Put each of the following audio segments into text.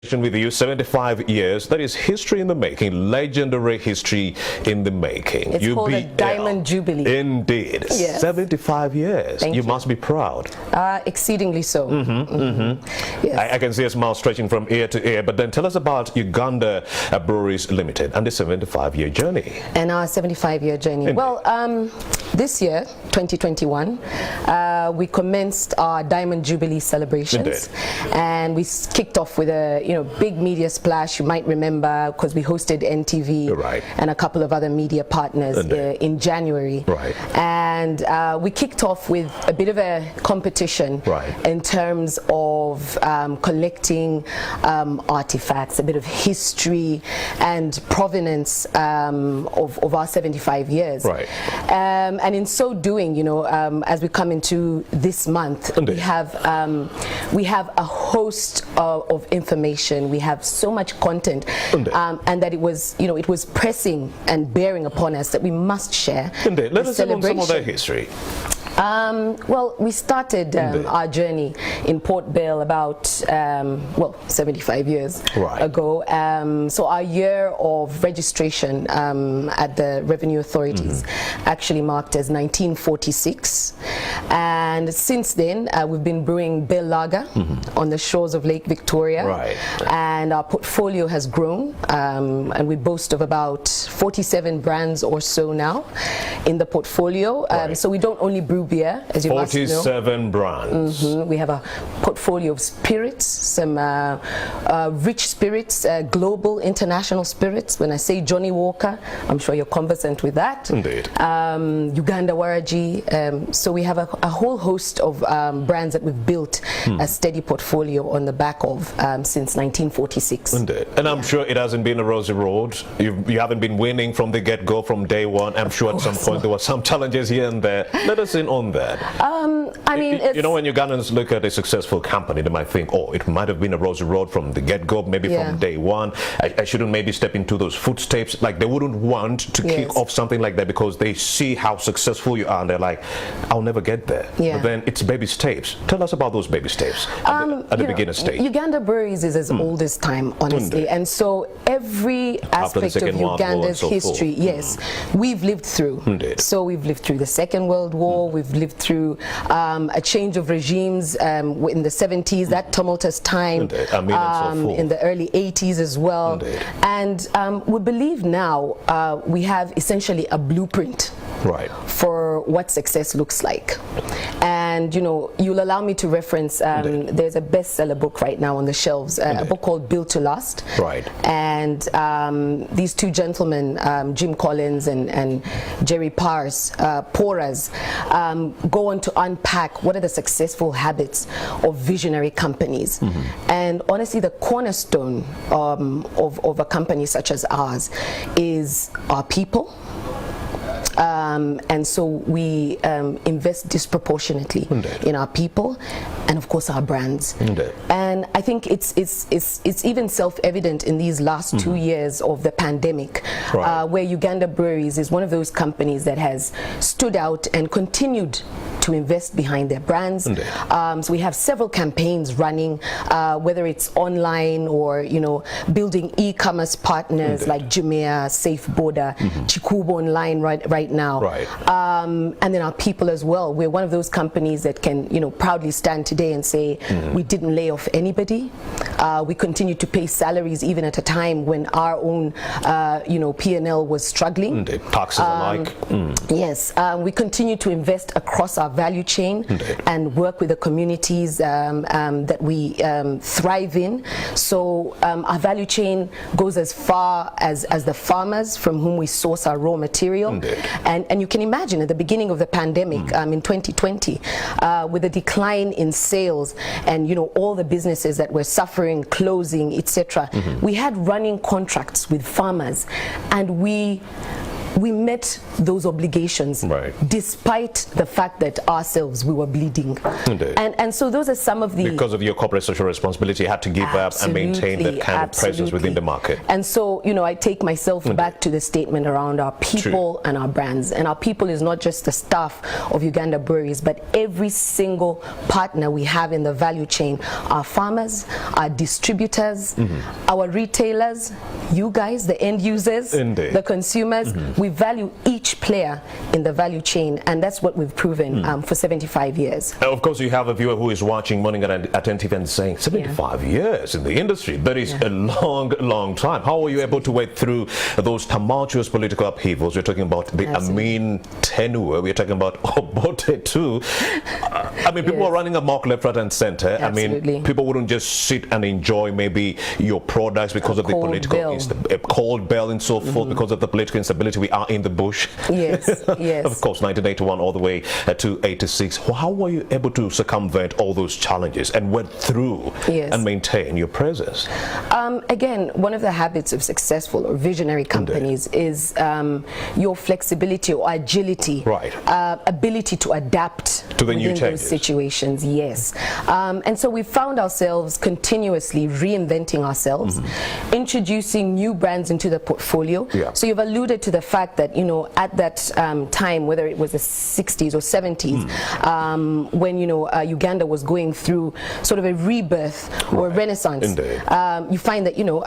With you, 75 years, that is history in the making, legendary history in the making. It's called a Diamond Jubilee. Indeed. Yes. 75 years. Thank you. You must be proud. Exceedingly so. Yes. I can see a smile stretching from ear to ear, but then tell us about Uganda Breweries Limited and the 75-year journey. And our 75-year journey. Indeed. Well, this year, 2021, we commenced our Diamond Jubilee celebrations. Indeed. And we kicked off with a big media splash. You might remember because we hosted NTV and a couple of other media partners in January. Right. And we kicked off with a bit of a competition in terms of collecting artifacts, a bit of history and provenance of our 75 years. Right. And in so doing, as we come into this month, we have a host of information. We have so much content, and that it was pressing and bearing upon us that we must share. Indeed. Let us in on some of their history. Well, we started our journey in Port Bell about 75 years ago. So our year of registration at the revenue authorities actually marked as 1946, and since then we've been brewing Bell Lager on the shores of Lake Victoria, and our portfolio has grown, and we boast of about 47 brands or so now in the portfolio. So we don't only brew beer, as you must know. 47 brands. We have a portfolio of spirits, some rich spirits, global, international spirits. When I say Johnny Walker, I'm sure you're conversant with that. Indeed. Uganda Waraji. So we have a whole host of brands that we've built a steady portfolio on the back of since 1946. Indeed. And I'm sure it hasn't been a rosy road. You haven't been winning from the get-go, from day one. I'm sure at some point there were some challenges here and there. Let us in on that. I mean, when Ugandans look at a successful company, they might think, oh, it might have been a rosy road from the get-go, maybe from day one. I shouldn't maybe step into those footsteps. Like, they wouldn't want to kick off something like that because they see how successful you are, and they're like, I'll never get there. But then it's baby steps. Tell us about those baby steps at the beginner stage. Uganda Breweries is as old as time, honestly. And so every aspect of Uganda's history, we've lived through. So we've lived through the Second World War, we've lived through a change of regimes in the 70s, that tumultuous time, in the early 80s as well. And we believe now we have essentially a blueprint for what success looks like. And you'll allow me to reference, there's a bestseller book right now on the shelves, a book called Built to Last. And these two gentlemen, Jim Collins and Jerry Porras, go on to unpack what are the successful habits of visionary companies. And honestly, the cornerstone of a company such as ours is our people. And so we invest disproportionately in our people and of course our brands. And I think it's even self-evident in these last 2 years of the pandemic, where Uganda Breweries is one of those companies that has stood out and continued to invest behind their brands. So we have several campaigns running, whether it's online or building e-commerce partners like Jumia, Safe Border, Chikubo Online right now. And then our people as well. We're one of those companies that can proudly stand today and say we didn't lay off anybody. We continue to pay salaries even at a time when our own P&L was struggling. Taxes alike. Yes, we continue to invest across our value chain and work with the communities that we thrive in. So our value chain goes as far as the farmers from whom we source our raw material. And you can imagine at the beginning of the pandemic in 2020, with the decline in sales and all the businesses that were suffering, closing, etc., we had running contracts with farmers, and we we met those obligations, despite the fact that ourselves we were bleeding. And so those are some of the, because of your corporate social responsibility, you had to give up and maintain that kind of presence within the market. And so, you know, I take myself back to the statement around our people and our brands. And our people is not just the staff of Uganda Breweries, but every single partner we have in the value chain, our farmers, our distributors, our retailers, you guys, the end users, the consumers. We value each player in the value chain, and that's what we've proven for 75 years. Of course, you have a viewer who is watching Morning and Attentive and saying 75 years in the industry, that is a long time. How were you able to wade through those tumultuous political upheavals? We're talking about the Amin tenure, we're talking about Obote too. I mean, people are running amok left, right and center. I mean, people wouldn't just sit and enjoy maybe your products because of the political, a cold bell and so forth, because of the political instability. We are in the bush. Yes, yes. Of course, 1981 all the way to 86. How were you able to circumvent all those challenges and went through and maintain your presence? Again, one of the habits of successful or visionary companies is your flexibility or agility, ability to adapt to the new those situations. Yes. And so we found ourselves continuously reinventing ourselves, introducing new brands into the portfolio. So you've alluded to the fact that, you know, at that time, whether it was the 60s or 70s, when, you know, Uganda was going through sort of a rebirth or a renaissance, you find that, you know,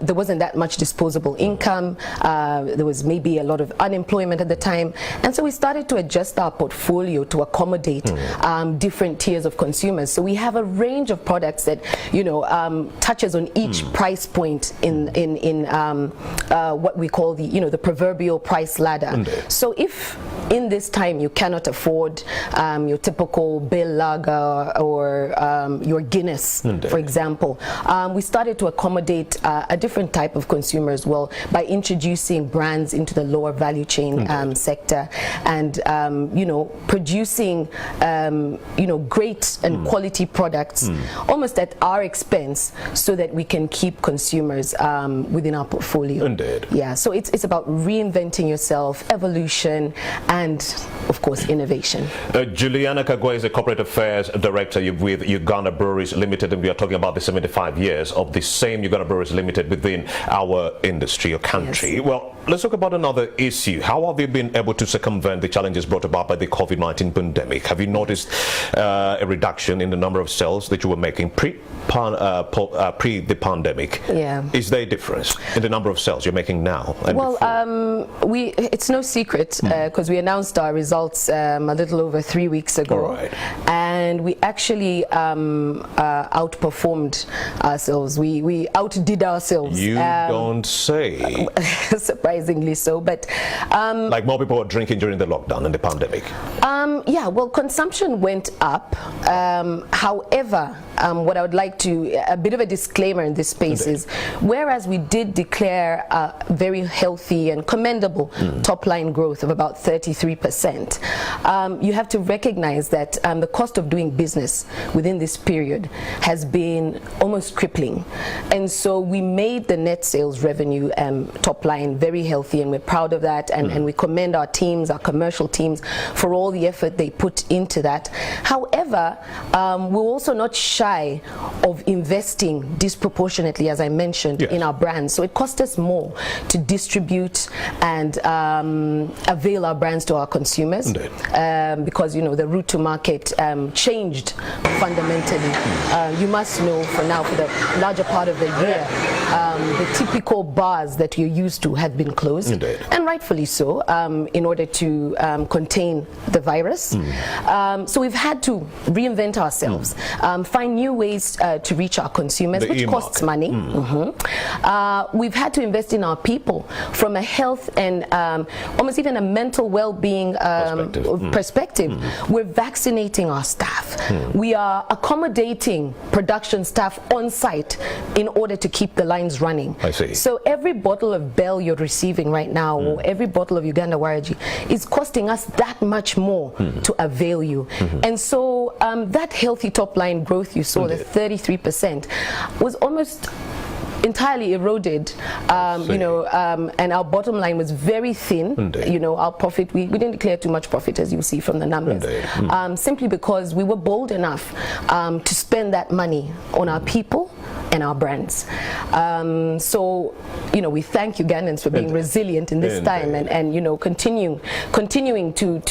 there wasn't that much disposable income. There was maybe a lot of unemployment at the time. And so we started to adjust our portfolio to accommodate different tiers of consumers. So we have a range of products that, you know, touches on each price point in what we call the, you know, the proverbial price ladder. So if in this time you cannot afford your typical Bill Lager or your Guinness, for example, we started to accommodate a different type of consumer as well by introducing brands into the lower value chain sector, and you know, producing you know, great and quality products almost at our expense, so that we can keep consumers within our portfolio. Yeah, so it's about reinventing yourself, evolution, and of course innovation. Juliana Kagwe is a corporate affairs director with Uganda Breweries Limited, and we are talking about the 75 years of the same Uganda Breweries Limited within our industry or country. Well, let's talk about another issue. How have you been able to circumvent the challenges brought about by the COVID-19 pandemic? Have you noticed a reduction in the number of sales that you were making pre the pandemic? Is there a difference in the number of sales you're making now? Well, it's no secret because we announced our results a little over 3 weeks ago, and we actually outperformed ourselves. We outdid ourselves. You don't say. Surprisingly so, but like more people were drinking during the lockdown and the pandemic. Yeah, well, consumption went up. However, what I would like to, a bit of a disclaimer in this space is, whereas we did declare a very healthy and commendable top line growth of about 33%, you have to recognize that the cost of doing business within this period has been almost crippling. And so we made the net sales revenue top line very healthy, and we're proud of that, and we commend our teams, our commercial teams, for all the effort they put into that. However, we're also not shy of investing disproportionately, as I mentioned, in our brands. So it cost us more to distribute and avail our brands to our consumers, because, you know, the route to market changed fundamentally. You must know, for the larger part of the year, the typical bars that you're used to have been closed, and rightfully so, in order to contain the virus. So we've had to reinvent ourselves, find new ways to reach our consumers, which costs money. We've had to invest in our people from a health and almost even a mental well-being perspective. We're vaccinating our staff. We are accommodating production staff on site in order to keep the lines running. I see. So every bottle of Bell you're receiving right now, or every bottle of Uganda Waraji, is costing us that much more to avail you. And so that healthy top line growth you saw, the 33%, was almost entirely eroded, and our bottom line was very thin. Indeed. Our profit, we didn't declare too much profit, as you see from the numbers, simply because we were bold enough to spend that money on our people and our brands. So, we thank Ugandans for being resilient in this time and continuing to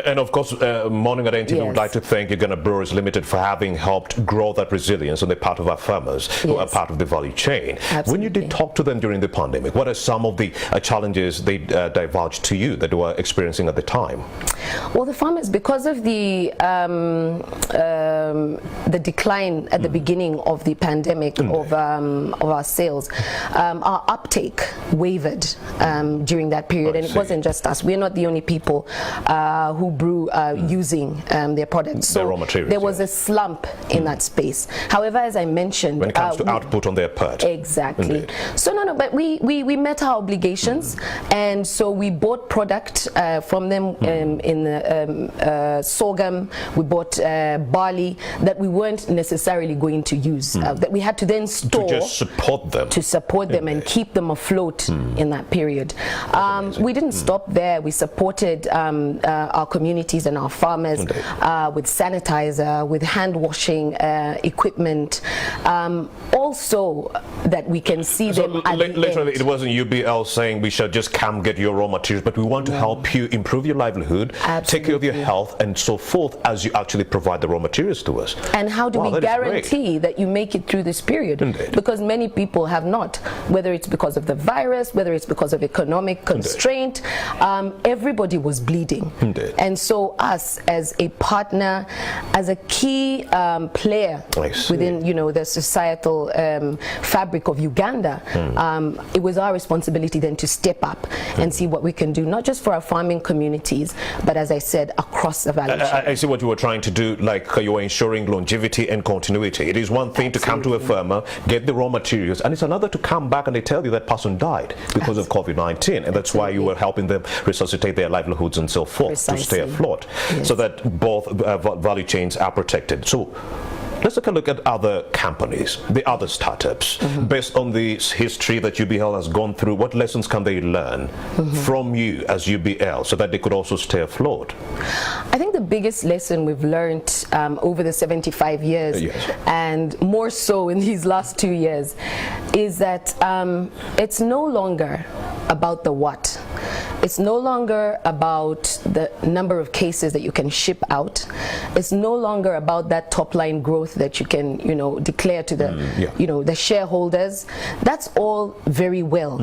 and of course, Morning at NTV would like to thank Uganda Brewers Limited for having helped grow that resilience on the part of our farmers who are part of the value chain. Absolutely. When you did talk to them during the pandemic, what are some of the challenges they divulged to you that they were experiencing at the time? Well, the farmers, because of the decline at the beginning of the pandemic of our sales, our uptake wavered during that period, and it wasn't just us. We're not the only people who brew using their products. So their raw materials, there was a slump in that space. However, as I mentioned, when it comes to output on their part. Exactly. Indeed. So but we met our obligations, and so we bought product from them in the sorghum. We bought barley that we weren't necessarily going to use, that we had to then store to just support them, and keep them afloat in that period. We didn't stop there. We supported our communities and our farmers with sanitizer, with hand washing equipment, also that we can see them at literally the end. It wasn't UBL saying we shall just come get your raw materials, but we want to help you improve your livlivelihood, take care of your health and so forth as you actually provide the raw materials to us. And how do we guarantee that you make it through this period? Indeed. Because many people have not, whether it's because of the virus, whether it's because of economic constraint, everybody was bleeding. Indeed. And so us as a partner, as a key player within the societal fabric of Uganda, it was our responsibility then to step up and see what we can do, not just for our farming communities, but as I said, across the value chain. I see what you were trying to do, like you were ensuring longevity and continuity. It is one thing to come to a farmer, get the raw materials, and it's another to come back and they tell you that person died because of COVID-19, and that's why you were helping them resuscitate their livelihoods and so forth to stay afloat, so that both value chains are protected. So let's take a look at other companies, the other startups. Based on the history that UBL has gone through, what lessons can they learn from you as UBL so that they could also stay afloat? I think the biggest lesson we've learned over the 75 years, and more so in these last 2 years, is that it's no longer about the what. It's no longer about the number of cases that you can ship out. It's no longer about that top line growth that you can, declare to the, the shareholders. That's all very well.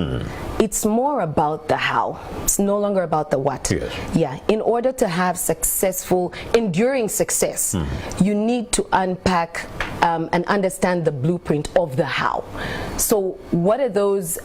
It's more about the how. It's no longer about the what. Yeah. In order to have successful, enduring success, you need to unpack and understand the blueprint of the how. So what are those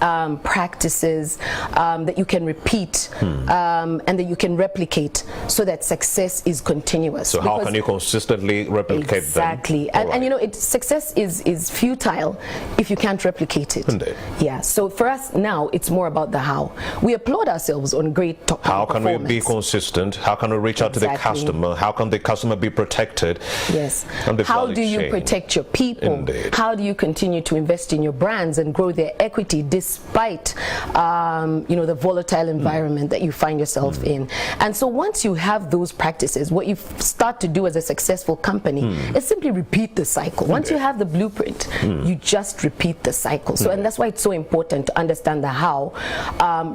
practices that you can repeat and that you can replicate so that success is continuous? So how can you consistently replicate them? And success is futile if you can't replicate it. Indeed. Yeah. So for us now, it's more about the how. We applaud ourselves on great top How can we be consistent? How can we reach out to the customer? How can the customer be protected? Yes. How do you protect your people? Indeed. How do you continue to invest in your brands and grow their equity despite the volatile environment that you find yourself in? And so once you have those practices, what you start to do as a successful company is simply repeat the cycle. Once you have the blueprint, you just repeat the cycle. So and that's why it's so important to understand the how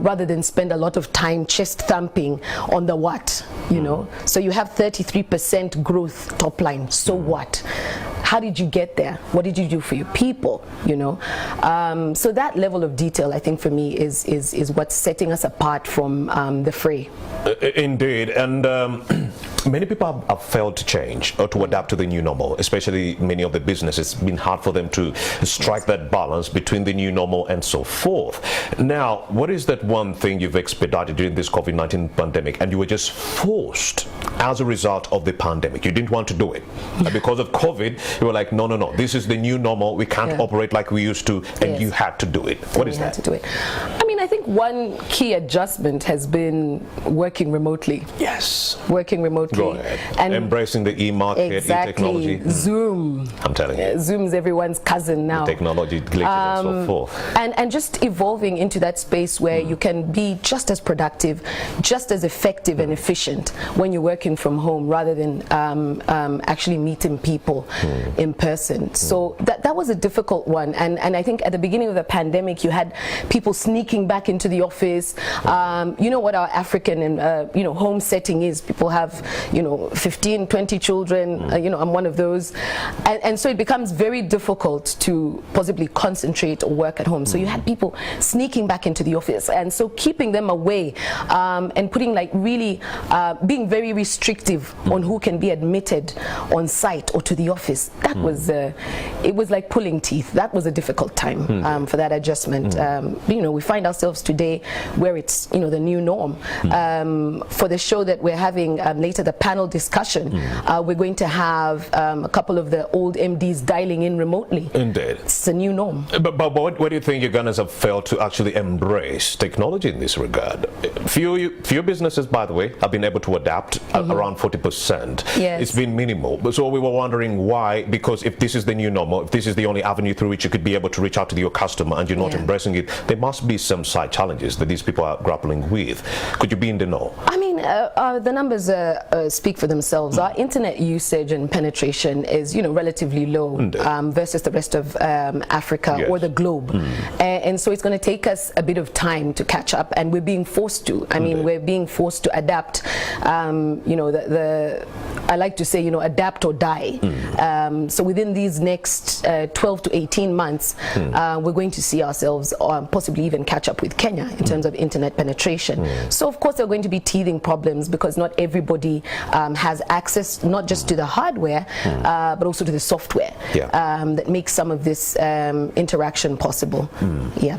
rather than spend a lot of time chest thumping on the what, So you have 33% growth top line. So what? How did you get there? What did you do for your people? So that level of detail, I think, for me, is what's setting us apart from the fray. Indeed, and many people have failed to change or to adapt to the new normal, especially many of the businesses. It's been hard for them to strike that balance between the new normal and so forth. Now, what is that one thing you've expedited during this COVID-19 pandemic and you were just forced as a result of the pandemic? You didn't want to do it. Because of COVID, you were like, no, this is the new normal. We can't operate like we used to, and you had to do it. What is that? Had to do it. I I think one key adjustment has been working remotely. Yes. Working remotely. Go ahead. And embracing the e-market, e-technology. Zoom. I'm telling you. Zoom's everyone's cousin now. The technology glitches and so forth. And just evolving into that space where you can be just as productive, just as effective and efficient when you're working from home rather than actually meeting people in person. So that was a difficult one. And I think at the beginning of the pandemic, you had people sneaking back into the office. You know what our African and home setting is. People have 15, 20 children. I'm one of those, and so it becomes very difficult to possibly concentrate or work at home. So you had people sneaking back into the office, and so keeping them away and putting really being very restrictive on who can be admitted on site or to the office. That was it was like pulling teeth. That was a difficult time for that adjustment. We find ourselves today where it's the new norm. For the show that we're having later, the panel discussion, we're going to have a couple of the old MDs dialing in remotely. Indeed. It's a new norm. But what do you think Ugandans have failed to actually embrace technology in this regard? Few businesses, by the way, have been able to adapt around 40%. Yes. It's been minimal. So we were wondering why, because if this is the new normal, if this is the only avenue through which you could be able to reach out to your customer and you're not embracing it, there must be some side challenges that these people are grappling with. Could you be in the know? I mean, the numbers speak for themselves. Our internet usage and penetration is, relatively low versus the rest of Africa or the globe. And so it's going to take us a bit of time to catch up, and we're being forced to. I mean, we're being forced to adapt. I like to say, adapt or die. So within these next 12 to 18 months, we're going to see ourselves possibly even catch up with Kenya in terms of internet penetration. So of course there are going to be teething problems because not everybody has access not just to the hardware but also to the software that makes some of this interaction possible.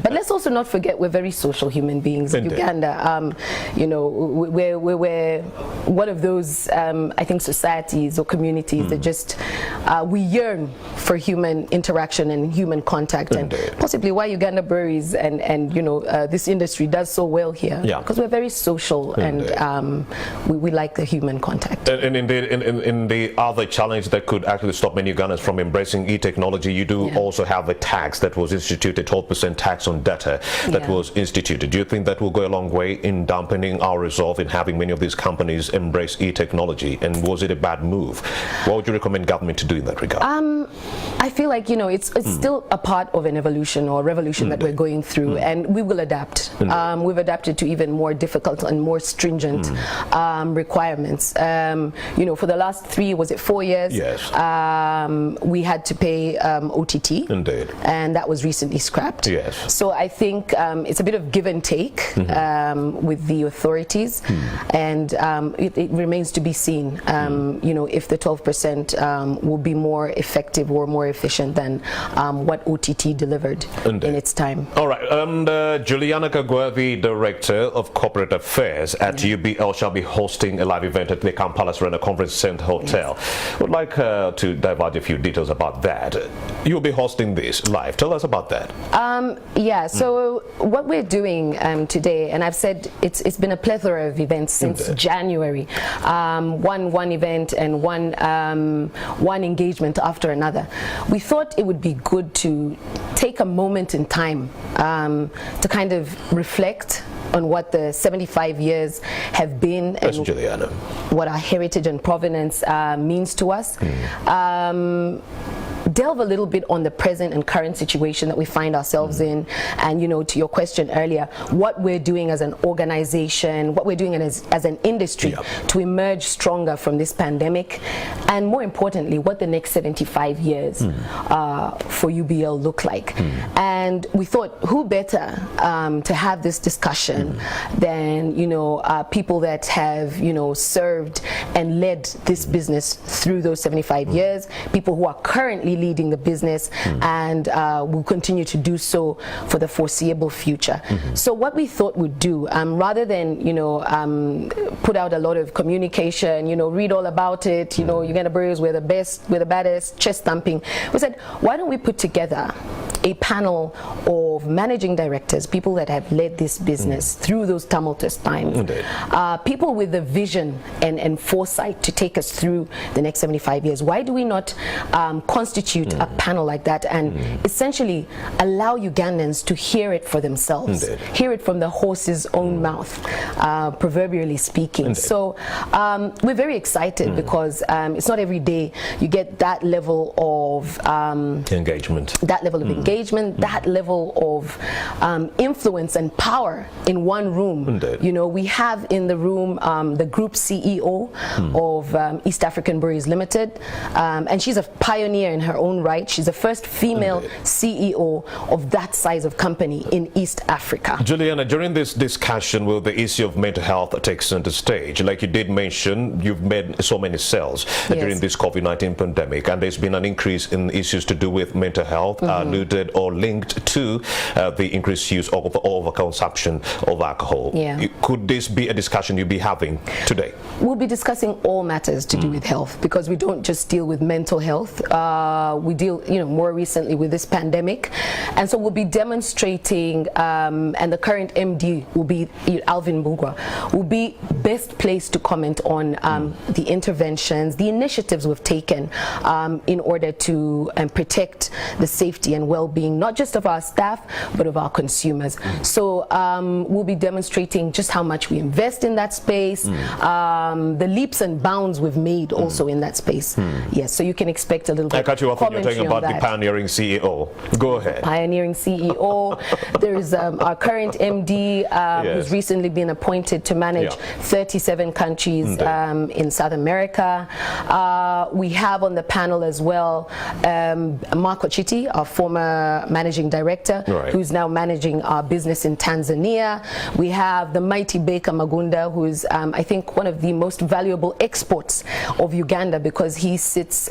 But let's also not forget we're very social human beings. In Uganda, we're one of those I think societies or communities that just we yearn for human interaction and human contact, and possibly why Uganda breweries and this industry does so well here, because we're very social and we like the human contact. And indeed, in the other challenge that could actually stop many Ugandans from embracing e-technology, you do also have a tax that was instituted, 12% tax on data that was instituted. Do you think that will go a long way in dampening our resolve in having many of these companies embrace e-technology? And was it a bad move? What would you recommend government to do in that regard? I feel like it's still a part of an evolution or revolution that we're going through, and we will adapt. We've adapted to even more difficult and more stringent requirements. For the last 4 years, we had to pay OTT, and that was recently scrapped. So I think it's a bit of give and take with the authorities, and it remains to be seen. If the 12% will be more effective or more efficient than what OTT delivered in its time. All right, and Juliana Kagwa, the Director of Corporate Affairs at UBL, shall be hosting a live event at the Kampala Serena Conference Center Hotel. Would like to divulge a few details about that. You'll be hosting this live. Tell us about that. So what we're doing today, and I've said it's been a plethora of events since January, one event and one engagement after another. We thought it would be good to take a moment in time to kind of reflect on what the 75 years have been and what our heritage and provenance means to us. Delve a little bit on the present and current situation that we find ourselves in, and to your question earlier, what we're doing as an organization, what we're doing as an industry to emerge stronger from this pandemic, and more importantly, what the next 75 years for UBL look like. And we thought, who better to have this discussion than people that have served and led this business through those 75 years, people who are currently leading the business and will continue to do so for the foreseeable future. So what we thought we'd do, rather than put out a lot of communication, read all about it, Uganda Breweries, we're the best, we're the baddest, chest thumping, we said, why don't we put together a panel of managing directors, people that have led this business through those tumultuous times, people with the vision and foresight to take us through the next 75 years. Why do we not constitute a panel like that and essentially allow Ugandans to hear it for themselves, hear it from the horse's own mouth, proverbially speaking. So we're very excited because it's not every day you get that level of engagement, that level of influence and power in one room. You know, we have in the room the group CEO of East African Breweries Limited, and she's a pioneer in her own right. She's the first female CEO of that size of company in East Africa. Juliana, during this discussion, will the issue of mental health take center stage? Like you did mention, you've made so many sales during this COVID-19 pandemic, and there's been an increase in issues to do with mental health, alluded or linked to the increased use of overconsumption of alcohol. Could this be a discussion you'll be having today? We'll be discussing all matters to do with health, because we don't just deal with mental health. We deal, more recently with this pandemic, and so we'll be demonstrating, and the current MD will be Alvin Bugwa, will be best placed to comment on the interventions, the initiatives we've taken in order to protect the safety and well-being, not just of our staff, but of our consumers. So we'll be demonstrating just how much we invest in that space, the leaps and bounds we've made also in that space. Yes, so you can expect a little bit. I cut you off when you're talking about the pioneering CEO. Go ahead. Pioneering CEO. There is our current MD who's recently been appointed to manage 37 countries in South America. We have on the panel as well Marco Chiti, our former managing director, who's now managing our business in Tanzania. We have the mighty Baker Magunda, who's I think one of the most valuable exports of Uganda, because he sits,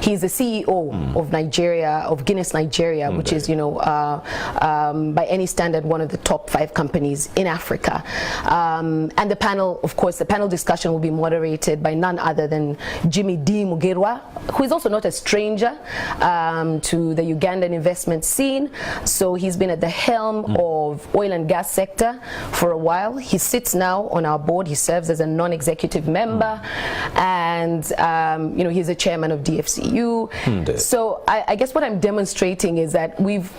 he's the CEO of Nigeria, of Guinness Nigeria, which is, by any standard, one of the top 5 companies in Africa. And the panel, of course, the panel discussion will be moderated by none other than Jimmy D. Mugerwa, who is also not a stranger to the Ugandan investment scene. So he's been at the helm of oil and gas sector for a while. He sits now on our board. He serves as a non-executive member, and he's a chairman of DFCU. So I guess what I'm demonstrating is that we've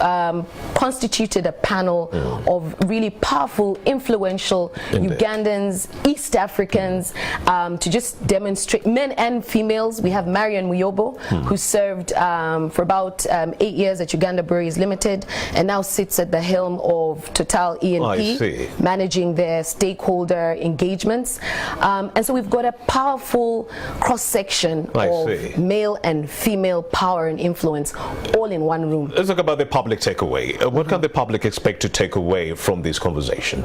constituted a panel of really powerful, influential Ugandans, East Africans, to just demonstrate, men and females. We have Marion Muyobo, who served for about 8 years at Uganda Breweries Limited, and now sits at the helm of Total E&P, managing their stakeholder engagements. And so we've got a powerful cross-section of male and female power and influence all in one room. Let's talk about the public takeaway. What can the public expect to take away from this conversation?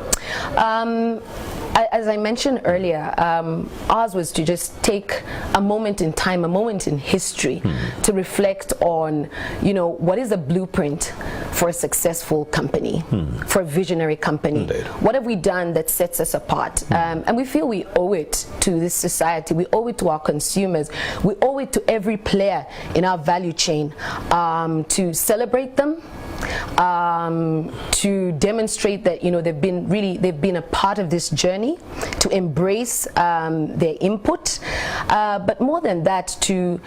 As I mentioned earlier, ours was to just take a moment in time, a moment in history, to reflect on, what is a blueprint for a successful company, for a visionary company. What have we done that sets us apart? And we feel we owe it to this society, we owe it to our consumers, we owe it to every player in our value chain to celebrate them, to demonstrate that they've been a part of this journey, to embrace their input, but more than that, to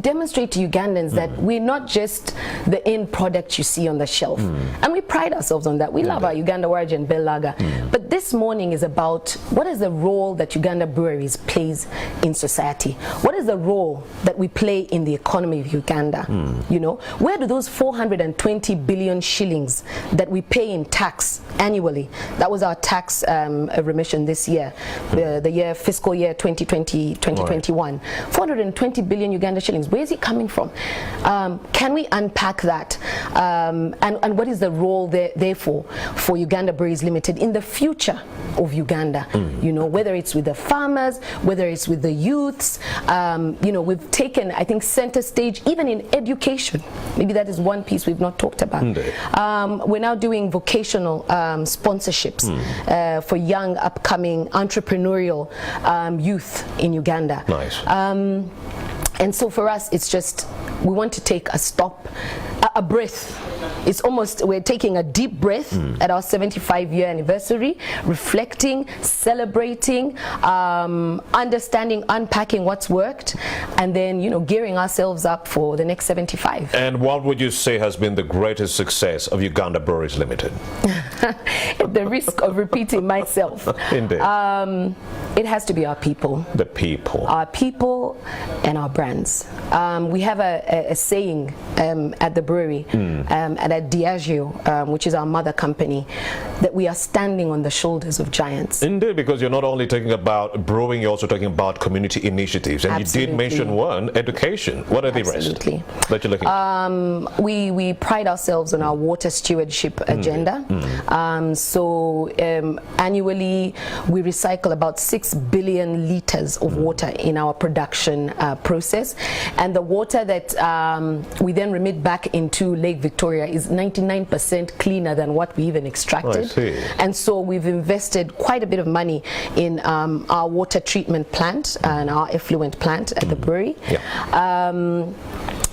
demonstrate to Ugandans that we're not just the end product you see on the shelf. And we pride ourselves on that. We love our Uganda Origin Bell Lager. But this morning is about what is the role that Uganda Breweries plays in society? What is the role that we play in the economy of Uganda? Where do those 420 billion shillings that we pay in tax annually, that was our tax remission this year, the fiscal year 2020-2021, 420 billion Uganda shillings. Where is it coming from? Can we unpack that? And what is the role therefore for Uganda Breweries Limited in the future of Uganda? Whether it's with the farmers, whether it's with the youths, we've taken, I think, center stage even in education. Maybe that is one piece we've not talked about. We're now doing vocational sponsorships for young, upcoming entrepreneurial youth in Uganda. And so for us, it's just, we want to take a stop, a breath. It's almost, we're taking a deep breath at our 75-year anniversary, reflecting, celebrating, understanding, unpacking what's worked, and then, you know, gearing ourselves up for the next 75. And what would you say has been the greatest success of Uganda Breweries Limited? At the risk of repeating myself. Indeed. It has to be our people. The people. Our people and our brands. We have a saying at the brewery and at Diageo, which is our mother company, that we are standing on the shoulders of giants. Indeed, because you're not only talking about brewing, you're also talking about community initiatives. And Absolutely. You did mention one, education. What are the Absolutely. rest that you're looking at? We pride ourselves on our water stewardship agenda. So annually, we recycle about 6 billion liters of water in our production process. And the water that we then remit back into Lake Victoria is 99% cleaner than what we even extracted. I see. And so we've invested quite a bit of money in our water treatment plant and our effluent plant at the brewery. Yeah.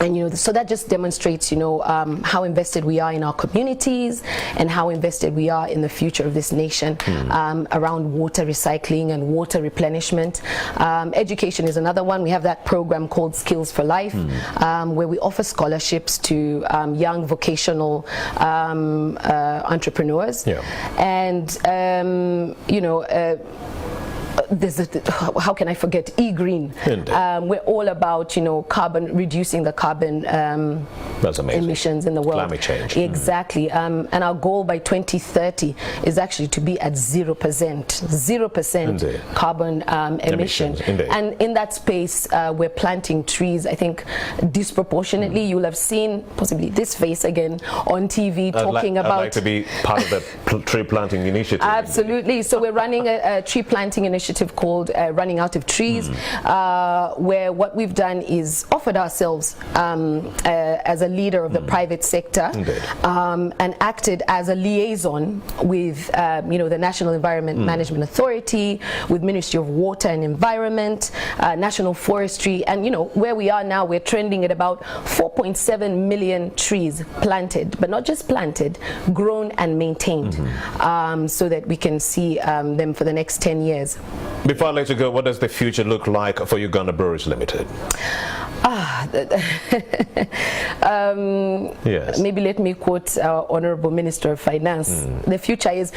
And you know, so that just demonstrates, you know, how invested we are in our communities and how invested we are in the future of this nation around water recycling and water replenishment. Education is another one. We have that program called Skills for Life, where we offer scholarships to young vocational entrepreneurs. Yeah. And you know, there's how can I forget E-Green? We're all about, you know, reducing the carbon emissions in the world. Climate change. Exactly. And our goal by 2030 is actually to be at 0% carbon emissions. And in that space, we're planting trees, I think, disproportionately. You'll have seen possibly this face again on TV talking about... I'd like to be part of the tree planting initiative. Absolutely. So we're running a tree planting initiative called Running Out of Trees, where what we've done is offered ourselves as a leader of the private sector and acted as a liaison with you know, the National Environment Management Authority, with Ministry of Water and Environment, National Forestry, and you know, where we are now, we're trending at about 4.7 million trees planted, but not just planted, grown and maintained, so that we can see them for the next 10 years. Before I let you go, what does the future look like for Uganda Breweries Limited? Yes. Maybe let me quote our Honorable Minister of Finance. The future is...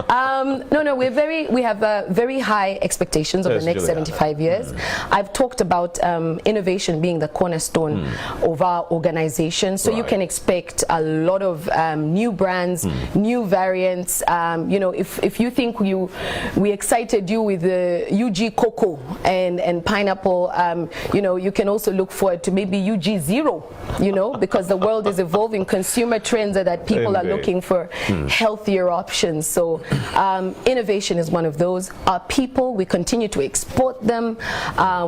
No, we have very high expectations of the next 75 years. I've talked about innovation being the cornerstone of our organization, so you can expect a lot of new brands, new variants. You know, if you think we excited you with the UG Cocoa and pineapple, you know, you can also look forward to maybe UG Zero, you know, because the world is evolving. Consumer trends are that people are looking for healthier options. So innovation is one of those. Our people, we continue to export them,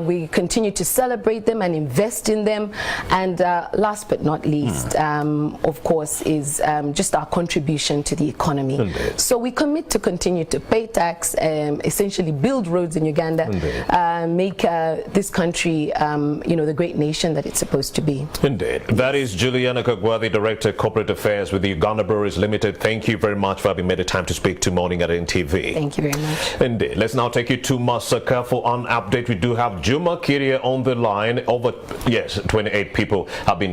we continue to celebrate them and invest in them, and last but not least, of course, is just our contribution to the economy. So we commit to continue to pay tax, essentially build roads in Uganda, make this country, you know, the great nation that it's supposed to be. Indeed. That is Juliana Kogwathi, Director Corporate Affairs with the Uganda Breweries Limited. Thank you very much for having made the time to speak to Morning at NTV. Thank you very much. Indeed. Let's now take you to Masaka for an update. We do have Juma Kiria on the line. Over 28 people have been